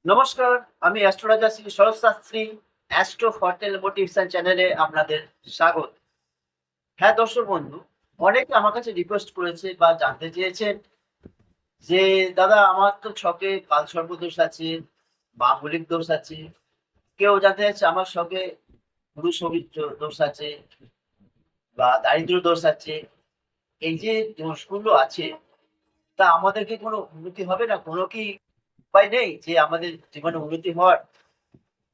নমস্কার, আমি অ্যাস্ট্রোলজার শ্রী শরৎ Shastri. Astro ফরটেল motivation চ্যানেলে আপনাদের স্বাগত। হ্যাঁ, দর্শক বন্ধু, অনেকে আমার কাছে রিকোয়েস্ট করেছে বা জানতে চেয়েছেন যে দাদা আমার তো ছকে কালসর্প দোষ আছে, মাঙ্গলিক দোষ আছে। কেউ জানতে চাচ্ছে আমার ছকে গুরু শনির দোষ আছে বা দারিদ্র দোষ আছে। এই যে দোষগুলো আছে, তা আমাদেরকে কোনো উন্নতি হবে না? কোনো কি উপায় নেই যে আমাদের জীবনে উন্নতি হওয়ার?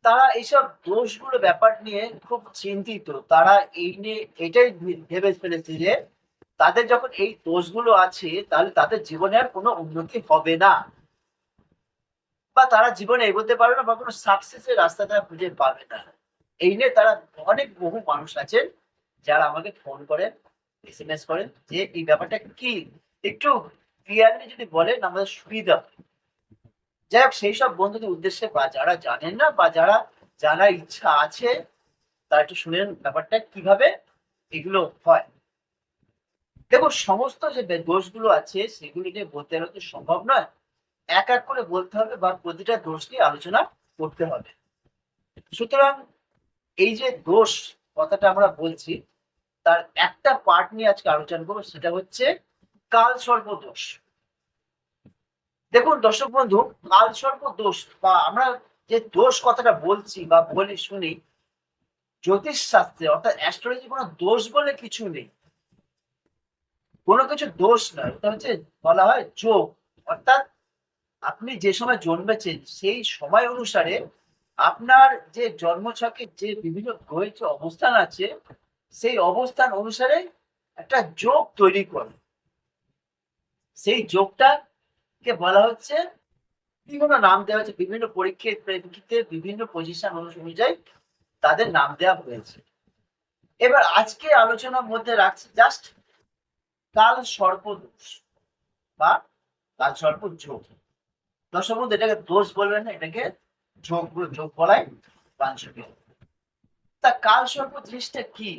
তারা এইসব দোষগুলো ব্যাপার নিয়ে খুব চিন্তিত। তারা এই নিয়ে এটাই ভেবে ফেলেছে যে তাদের যখন এই দোষগুলো আছে তাহলে তাদের জীবনে আর কোনো উন্নতি হবে না, বা তারা জীবনে এগোতে পারবে না বা কোনো সাকসেসের রাস্তা তারা খুঁজে পাবে না। এই নিয়ে তারা অনেক বহু মানুষ আছেন যারা আমাকে ফোন করেন, এসএমএস করেন যে এই ব্যাপারটা কি? একটু ক্লিয়ারলি যদি বলেন আমাদের সুবিধা হয়। যাই হোক, সেই সব বন্ধুদের উদ্দেশ্যে বা যারা জানেন না বা যারা জানার ইচ্ছা আছে তারা একটু শুনেন ব্যাপারটা কিভাবে এগুলো হয়। দেখুন, সমস্ত যে দোষগুলো আছে সেগুলো নিয়ে বলতে গেলে তো সম্ভব নয়। এক এক করে বলতে হবে বা প্রতিটা দোষ নিয়ে আলোচনা করতে হবে। সুতরাং এই যে দোষ কথাটা আমরা বলছি, তার একটা পার্ট নিয়ে আজকে আলোচনা করবো, সেটা হচ্ছে কালসর্প দোষ। দেখুন দর্শক বন্ধু, কালসর্প দোষ বা আমরা যে দোষ কথাটা বলছি বা বলি শুনি, জ্যোতিষ শাস্ত্রে অর্থাৎ অ্যাস্ট্রোলজি কোনো দোষ বলে কিছু নেই। কোনো কিছু দোষ নয়, ওটা হচ্ছে বলা হয় যোগ। অর্থাৎ আপনি যে সময় জন্মেছেন সেই সময় অনুসারে আপনার যে জন্মছকে যে বিভিন্ন গ্রহের যে অবস্থান আছে সেই অবস্থান অনুসারে একটা যোগ তৈরি করে। সেই যোগটাকে বলা হচ্ছে, বিভিন্ন নাম দেওয়া হচ্ছে, বিভিন্ন পরীক্ষার প্রেক্ষিতে বিভিন্ন পজিশন অনুযায়ী তাদের নাম দেওয়া হয়েছে। এবার আজকে আলোচনার মধ্যে রাখছি জাস্ট কাল সর্প দোষ বা কাল সর্প যোগ। দর্শক বন্ধু, এটাকে দোষ বলবেন না, এটাকে যোগ যোগ বলাই বাঞ্ছনীয়। তা কালসর্প জিনিসটা কি?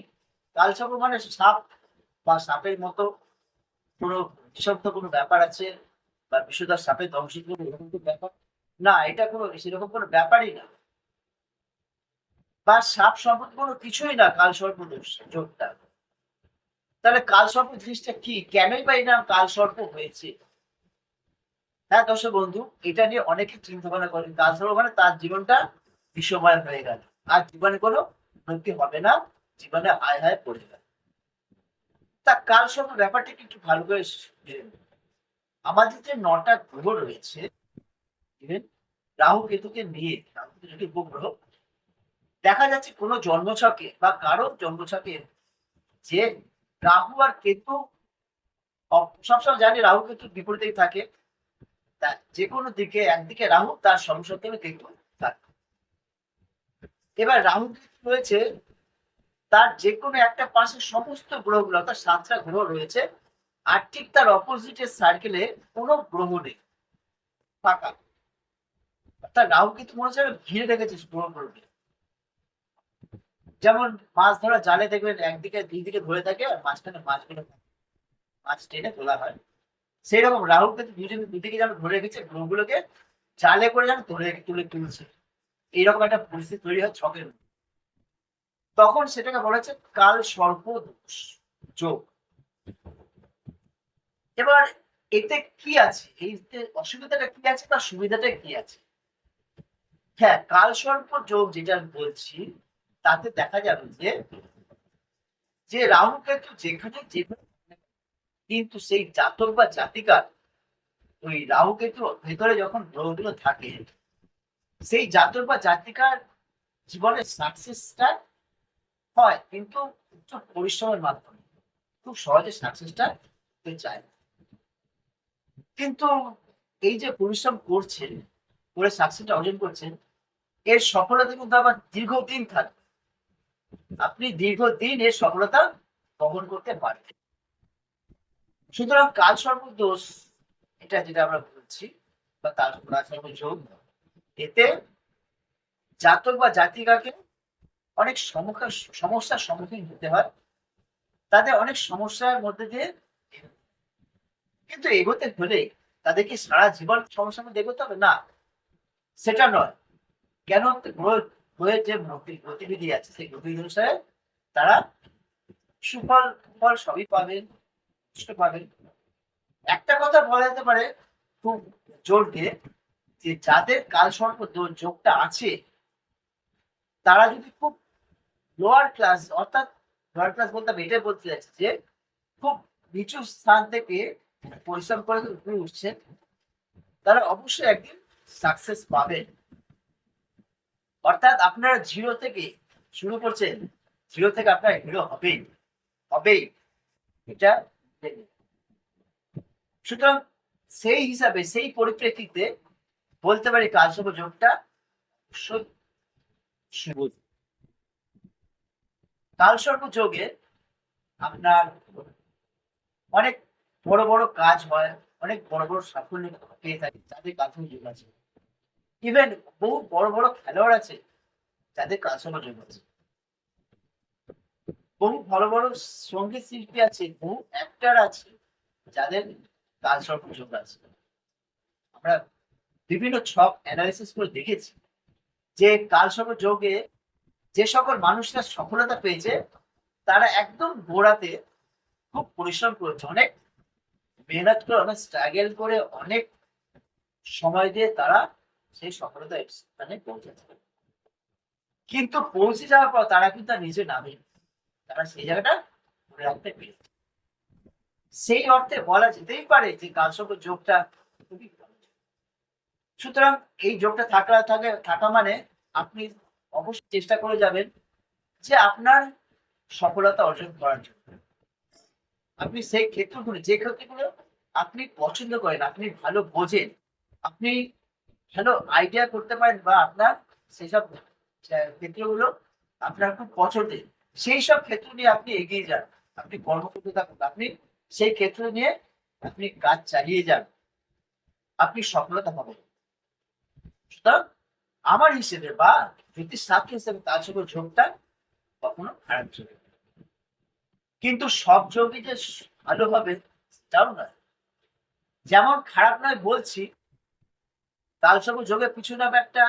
কালসর্প মানে সাপ বা সাপের মতো কোনো বিষাক্ত কোনো ব্যাপার আছে, বা বিষধর সাপের দংশিত কোনো এরকম কোনো ব্যাপার না। এটা কোনো সেরকম কোনো ব্যাপারই না, বা সাপ সম্পর্কে কোনো কিছুই না কালসর্প দোষ যোগটা। তাহলে কালসর্প জিনিসটা কি? কেনই বা এই নাম কালসর্প হয়েছে? হ্যাঁ দর্শক বন্ধু, এটা নিয়ে অনেকে চিন্তা ভাবনা করেন। কালসর্প মানে তার জীবনটা বিষময় হয়ে গেল, আর জীবনে কোনো উন্নতি হবে না, জীবনে হায় হায় পড়ে গেল। তা কালসর্প ব্যাপারটা কি একটু ভালো করে বুঝে নিন। আমাদের যে ৯টা গ্রহ রয়েছে, ইভেন রাহু কেতুকে নিয়ে, রাহু কেতু যদি উপগ্রহ দেখা যাচ্ছে কোনো জন্মছকে বা কারো জন্মছকে, যে রাহু আর কেতু সবসময় জানি রাহু কেতু বিপরীতেই থাকে। তা যে কোনো দিকে, একদিকে রাহু তার সমসপ্তমে কেতু থাকে। এবার রাহু কেতু রয়েছে, তার যে কোনো একটা পাশে সমস্ত গ্রহগুলো অর্থাৎ ৭টা গ্রহ রয়েছে, আর ঠিক তার অপোজিটের সার্কেলে কোনো গ্রহ নেই, ফাঁকা। অর্থাৎ রাহু কিন্তু মনে হচ্ছে ঘিরে রেখেছে গ্রহগুলোকে। যেমন মাছ ধরা জালে দেখবেন একদিকে দুই দিকে ধরে থাকে আর মাঝখানে মাছগুলো মাছ টেনে তোলা হয়। সেই রকম রাহু কিন্তু দুদিকে যেন ধরে রেখেছে গ্রহগুলোকে, জালে করে যেন ধরে তুলে তুলছে। এইরকম একটা পরিস্থিতি তৈরি হয় ছকের মধ্যে। তখন সেটাকে বলা হচ্ছে কাল সর্প দোষ যোগ। এবার এতে কি আছে, এই যে অসুবিধাটা কি আছে তার সুবিধাটা কি আছে? হ্যাঁ, কালসর্প যোগ যেটা বলছি, তাতে দেখা যাবে যে যে রাহু কেতু যেখানে যেখানে, কিন্তু সেই জাতক বা জাতিকার ওই রাহু কেতু ভেতরে যখন গ্রহগুলো থাকে, সেই জাতক বা জাতিকার জীবনের সাকসেসটা হয়, কিন্তু একটু পরিশ্রমের মাধ্যমে। খুব সহজে সাকসেসটা পেতে চায় না। কিন্তু এই যে পরিশ্রম করছেন, করে সাকসেসটা অর্জন করছেন, এর সফলতা কিন্তু আবার দীর্ঘদিন থাকবে। আপনি দীর্ঘদিন এর সফলতা বহন করতে পারবেন। সুতরাং কালসর্প দোষ, এটা যেটা আমরা বলছি, বা কালসর্প যোগ, এতে জাতক বা জাতিকাকে অনেক সমস্যার সম্মুখীন হতে হয়। তাদের অনেক সমস্যার মধ্যে দিয়ে কিন্তু এগোতে হলে তাদেরকে সারা জীবন সমস্যার মধ্যে এগোতে হবে না। সেটা নয়। কেন? গ্রহের যে গতিবিধি আছে সেই গতিবিধি অনুসারে তারা সুফল কুফল সবই পাবেন, কষ্ট পাবেন। একটা কথা বলা যেতে পারে খুব জোর দিয়ে, যে যাদের কালসর্প যোগটা আছে তারা যদি খুব লোয়ার ক্লাস, অর্থাৎ লোয়ার ক্লাস বলতে আমি এটাই বলতে চাইছি যে খুব নিচু স্থান থেকে পরিশ্রম করে উপরে উঠছেন, তারা অবশ্যই একদিন সাকসেস পাবেন। অর্থাৎ আপনারা জিরো থেকে শুরু করছেন, জিরো থেকে আপনার হিরো হবেই হবেই, এটা সুতরাং সেই হিসাবে সেই পরিপ্রেক্ষিতে বলতে পারি কালসর্প যোগটা শুভ। কালসর্প যোগে আপনার অনেক বড় বড় কাজ হয়, অনেক বড় বড় সাফল্য পেয়ে থাকে যাদের কালসর্প যোগ আছে। ইভেন বহু বড় বড় খেলোয়াড় আছে যাদের কালসর্প যোগ আছে। বহু বড় বড় সঙ্গীত শিল্পী আছে, বহু অ্যাক্টর আছে যাদের কালসর্প যোগ আছে। আমরা বিভিন্ন ছক অ্যানালিসিস করে দেখেছি যে কালসর্প যোগে যে সকল মানুষরা সফলতা পেয়েছে তারা একদম গোড়াতে খুব পরিশ্রম করেছে, অনেক মেহনত করে, অনেক স্ট্রাগল করে, অনেক সময় দিয়ে তারা সেই সফলতা স্থানে পৌঁছেছে। কিন্তু পৌঁছে যাওয়ার পর তারা কিন্তু আর নিজে নামে, তারা সেই জায়গাটা ধরে রাখতে পেরেছে। সেই অর্থে বলা যেতেই পারে যে কালসর্প যোগটা খুবই ভালো। সুতরাং এই যোগটা থাকা মানে আপনি অবশ্যই চেষ্টা করে যাবেন যে আপনার সফলতা অর্জন করার জন্য আপনি সেই ক্ষেত্রগুলো, যে ক্ষেত্রগুলো আপনি পছন্দ করেন, আপনি ভালো বোঝেন, আপনি ভালো আইডিয়া করতে পারেন, বা আপনার সেই সব ক্ষেত্রগুলো আপনার খুব পছন্দের, সেই সব ক্ষেত্র নিয়ে আপনি এগিয়ে যান, আপনি কর্ম করতে থাকুন, আপনি সেই ক্ষেত্র নিয়ে আপনি কাজ চালিয়ে যান, আপনি সফলতা পাবেন। সুতরাং আমার হিসেবে বা জ্যোতিষ শাস্ত্র হিসেবে কালসর্প যোগটা কখনো খারাপ যোগ, কিন্তু সব যোগই যে ভালো হবে তাও নয়। যেমন খারাপ নয় বলছি, কালসর্প যোগের পিছনে একটা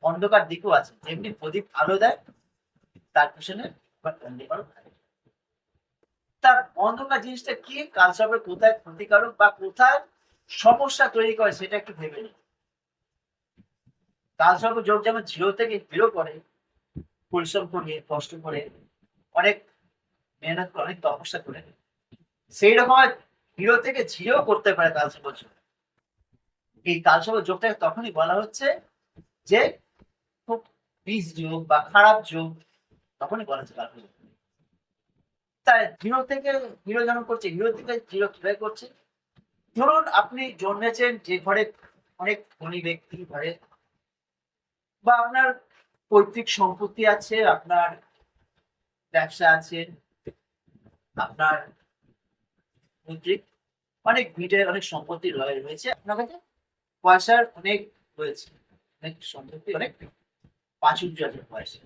অন্ধকার দিকও আছে, যেমনি প্রদীপ আলো দেয় তার পিছনে অন্ধকারও থাকে। তার অন্ধকার জিনিসটা কি, কালসর্পের কোথায় ক্ষতিকারক বা কোথায় সমস্যা তৈরি করে সেটা একটু ভেবে নিন। কালসর্প যোগ যেমন জিরো থেকে হিরো করে, পরিশ্রম করে, কষ্ট করে, অনেক মেহনত করে, অনেক তপস্যা করে, সেই রকম হিরো থেকে জিরো করতে পারে কালসর্প যোগ। এই কালসর্প যোগটাকে তখনই বলা হচ্ছে যে খুব বিষ যোগ বা খারাপ যোগ, তখনই বলা হচ্ছে কালসর্প যোগ। তাই জিরো থেকে হিরো যেমন করছে, হিরো থেকে জিরো কিভাবে করছে? ধরুন আপনি জন্মেছেন যে ঘরে, অনেক ধনী ব্যক্তি ঘরে, বা আপনার পৈতৃক সম্পত্তি আছে, আপনার ব্যবসা আছে, আপনার পৈতৃক অনেক ভিটের অনেক সম্পত্তি রয়েছে, আপনার কাছে পয়সার অনেক রয়েছে, অনেক সম্পত্তি, অনেক প্রাচুর্য আছে পয়সা,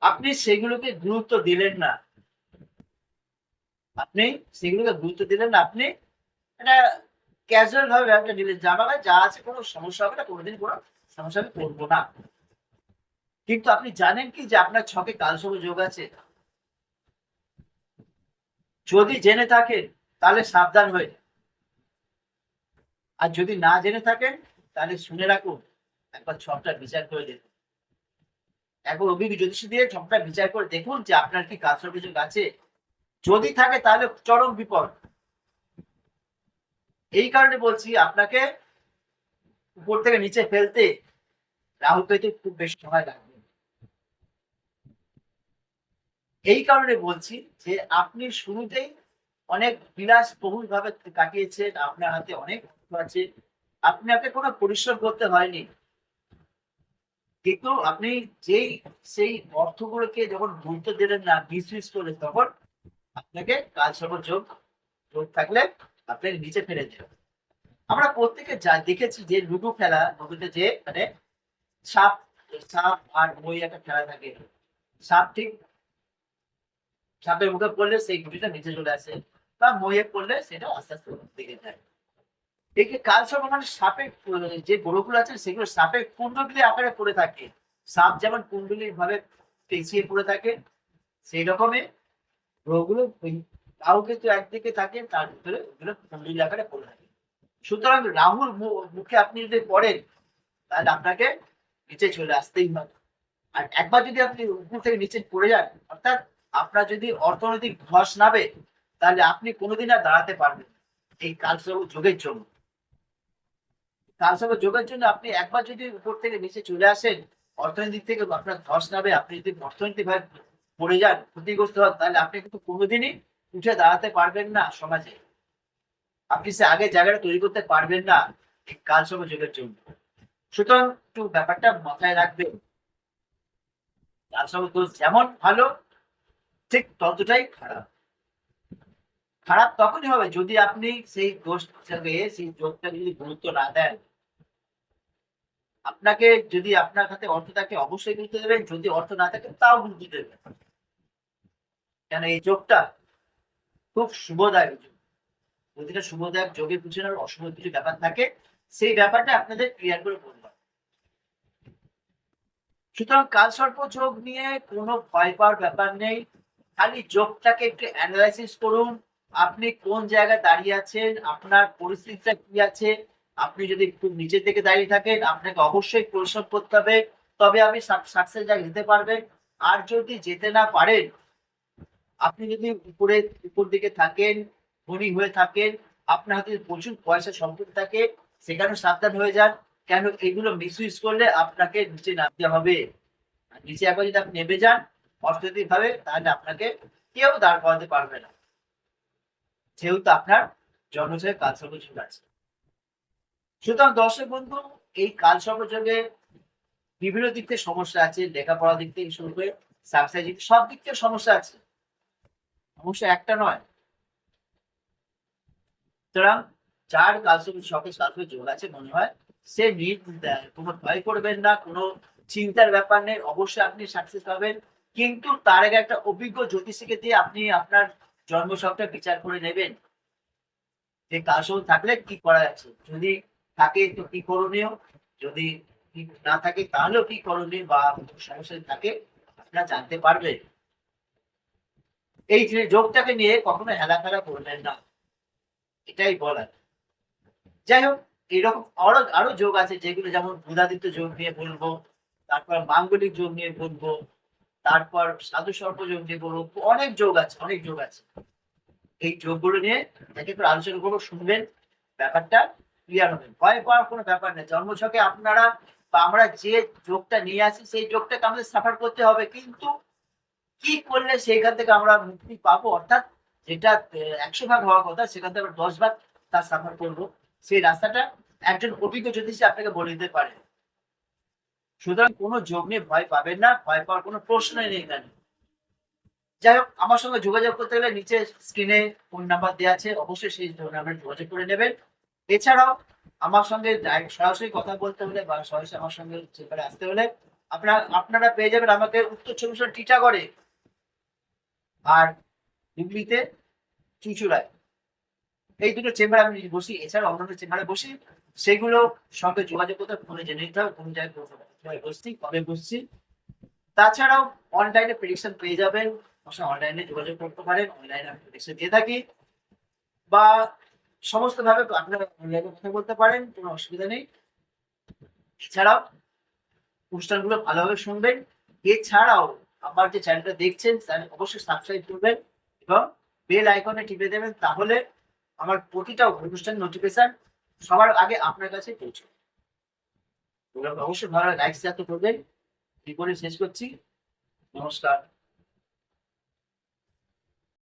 আপনি সেগুলোকে গুরুত্ব দিলেন না, আপনি সেগুলোকে গুরুত্ব দিলেন না, আপনি এটা ক্যাজুয়াল ভাবে ব্যাপারটা নিলেন, যে আমার যা আছে কোনো সমস্যা হবে না, কোনোদিন কোনো সমস্যা আমি করবো না। কিন্তু আপনি জানেন কি যে আপনার ছকে কালসর্প যোগ আছে? যদি জেনে থাকেন তাহলে সাবধান হয়ে যান। আর যদি না জেনে থাকেন তাহলে শুনে রাখুন, একবার ছকটা বিচার করে দেখুন, একবার অভিজ্ঞ জ্যোতিষী দিয়ে ছকটা বিচার করে দেখুন যে আপনার কি কালসর্প যোগ আছে। যদি থাকে তাহলে চরম বিপদ। এই কারণে বলছি আপনাকে উপর থেকে নিচে ফেলতে রাহু কেতু খুব বেশি সময় লাগবে। এই কারণে বলছি যে আপনি শুরুতেই অনেক বিলাসবহুল ভাবে কাটিয়েছেন, আপনার হাতে অনেক অর্থ আছে, আপনাকে কোনো পরিশ্রম করতে হয়নি, কিন্তু আপনি যেই সেই অর্থগুলোকে যখন গুরুত্ব দিলেন না, মিসইউজ করলেন, তখন আপনাকে কালসর্প যোগ যোগ থাকলে আপনাকে নিচে ফেলে দেবে। আমরা প্রত্যেকে যা দেখেছি যে লুডো খেলা, লুডোতে যে মানে সাপ সাপ আর মই একটা খেলা থাকে, সাপ ঠিক সাপের মুখে পড়লে সেই গুটিটা নিচে চলে আসে, বা মইয়ে পড়লে সেটা আস্তে আস্তে উপর দিকে যায়। এই যে কালসর্প মানে সাপের যে গ্রহগুলো আছে সেগুলো সাপের কুণ্ডলী আকারে পড়ে থাকে। সাপ যেমন কুণ্ডলী ভাবে পেঁচিয়ে পড়ে থাকে, সেই রকমের গ্রহগুলো ওই রাহু কেতু একদিকে থাকে, তার ভিতরে ওগুলো কুণ্ডলী আকারে পড়ে থাকে। সুতরাং রাহুর মুখে আপনি যদি পড়েন তাহলে আপনাকে নিচে চলে আসতেই হবে। আর একবার যদি আপনি উপর থেকে নিচে পড়ে যান, অর্থাৎ আপনার যদি অর্থনৈতিক ধস নামে, তাহলে আপনি কোনোদিন আর দাঁড়াতে পারবেন না। এই কালসর্প যোগের জন্য, কালসর্প যোগের জন্য আপনি একবার যদি উপর থেকে নিচে চলে আসেন, অর্থনৈতিক থেকে আপনার ধস নামে, আপনি যদি অর্থনৈতিক ভাবে পড়ে যান, ক্ষতিগ্রস্ত হন, তাহলে আপনি কিন্তু কোনোদিনই উঠে দাঁড়াতে পারবেন না সমাজে। আপনি সে আগের জায়গাটা তৈরি করতে পারবেন না এই কালসর্প যোগের জন্য। সুতরাং একটু ব্যাপারটা মাথায় রাখবেন। কালসর্প দোষ যেমন ভালো, ঠিক ততটাই খারাপ। খারাপ তখনই হবে যদি আপনি সেই দোষটাকে, সেই যোগটাকে যদি গুরুত্ব না দেন। আপনাকে যদি আপনার হাতে অর্থ থাকে অবশ্যই গুরুত্ব দেবেন, যদি অর্থ না থাকে তাও গুরুত্ব দেবেন। কেন এই যোগটা খুব শুভদায়ক যোগ। প্রতিটা শুভদায়ক যোগের পিছনে অশুভ কিছু ব্যাপার থাকে, সেই ব্যাপারটা আপনাদের ক্লিয়ার করে বললাম। সুতরাং কালসর্প যোগ নিয়ে কোনো ভয় পাওয়ার ব্যাপার নেই। খালি যোগটাকে একটু অ্যানালাইসিস করুন। আপনি কোন জায়গায় দাঁড়িয়ে আছেন, আপনার পরিস্থিতিটা কি আছে। আপনি যদি খুব নিচের দিকে দাঁড়িয়ে থাকেন, আপনাকে অবশ্যই পরিশ্রম করতে হবে, তবে আপনি সাকসেস জায়গায় যেতে পারবেন। আর যদি যেতে না পারেন, আপনি যদি উপর দিকে থাকেন, ধনী হয়ে থাকেন, আপনার হাতে প্রচুর পয়সা সম্পত্তি থাকে, সেখানেও সাবধান হয়ে যান। কেন এগুলো মিসইউজ করলে আপনাকে নিচে নামতে হবে। আর নিচে একবার যদি আপনি নেমে যান অর্থনৈতিক ভাবে, তাহলে আপনাকে কেউ দাঁড় করাতে পারবে না, যেহেতু আপনার জন্মছকে কালসর্প যোগ আছে। সুতরাং দর্শক বন্ধু, এই কালসর্প যোগে বিভিন্ন দিক থেকে সমস্যা আছে, লেখাপড়ার দিক থেকে শুরু করে সাবসাইড সব দিক থেকে সমস্যা আছে, সমস্যা একটা নয়। সুতরাং যার শখের কালসর্প যোগ আছে মনে হয়, সে কোনো ভয় করবেন না, কোনো চিন্তার ব্যাপার নেই, অবশ্যই আপনি সাকসেস পাবেন। কিন্তু তার আগে একটা অভিজ্ঞ জ্যোতিষীকে দিয়ে আপনি আপনার জন্মছকটা বিচার করে নেবেন যে কালসর্প থাকলে কি করা যাচ্ছে, যদি থাকে তো কি করণীয়, যদি না থাকে তাহলেও কি করণীয়, বা সমস্যা থাকে আপনারা জানতে পারবেন। এই যে যোগটাকে নিয়ে কখনো হেলাফেলা করবেন না, এটাই বলার। যাই হোক, এরকম আরো আরো যোগ আছে যেগুলো, যেমন বুধাদিত্য যোগ নিয়ে বলবো, তারপর মাঙ্গলিক যোগ নিয়ে বলবো, তারপর সাধু সর্প যোগ নিয়ে বলবো। অনেক যোগ আছে, অনেক যোগ আছে। এই যোগগুলো নিয়ে এক একটু আলোচনা করবো, শুনবেন, ব্যাপারটা ক্লিয়ার হবে। ভয় পাওয়ার কোনো ব্যাপার নেই। জন্মছকে আপনারা বা আমরা যে যোগটা নিয়ে আসি, সেই যোগটাকে আমাদের সাফার করতে হবে, কিন্তু কি করলে সেইখান থেকে আমরা মুক্তি পাবো, অর্থাৎ যেটা 100 ভাগ হওয়ার কথা সেখান থেকে আমরা 10 ভাগ তার সাফার করবো, সেই রাস্তাটা একজন অভিজ্ঞ জ্যোতিষী আপনাকে বলে দিতে পারে। সুতরাং কোনো যোগ নিয়ে ভয় পাবেন না, ভয় পাওয়ার কোনো প্রশ্নই নেই এখানে। যাই হোক, আমার সঙ্গে যোগাযোগ করতে গেলে নিচে স্ক্রিনে ফোন নাম্বার দেওয়া আছে, অবশ্যই সেই নাম্বারে যোগাযোগ করে নেবেন। এছাড়াও আমার সঙ্গে সরাসরি কথা বলতে হলে বা সরাসরি আমার সঙ্গে চেম্বারে আসতে হলে আপনারা পেয়ে যাবেন আমাকে উত্তর 24 টিটাগড়ে আর হুগলিতে চুঁচুড়ায়। এই দুটো চেম্বারে আমি বসি। এছাড়া অন্যান্য চেম্বারে বসি, সেগুলো সঙ্গে যোগাযোগ করতে ফোনে জেনে নিতে হবে কোন জায়গায় বসছি, কবে বসছি। তাছাড়াও অনলাইনে প্রেডিকশন পেয়ে যাবেন, অনলাইনে যোগাযোগ করতে পারেন, অনলাইনে আমি প্রেডিকশন দিয়ে থাকি, বা সমস্ত ভাবে আপনারা অনলাইনে কথা বলতে পারেন, কোনো অসুবিধা নেই। এছাড়াও অনুষ্ঠানগুলো ভালোভাবে শুনবেন। এছাড়াও আমার যে চ্যানেলটা দেখছেন চ্যানেল অবশ্যই সাবস্ক্রাইব করবেন এবং বেল আইকনে টিপে দেবেন, তাহলে আমার প্রতিটা অনুষ্ঠান নোটিফিকেশন সবার আগে আপনার কাছে পৌঁছবে। অবশ্যই ভালো লাইক শেয়ার তো করবেন। কি করে শেষ করছি, নমস্কার।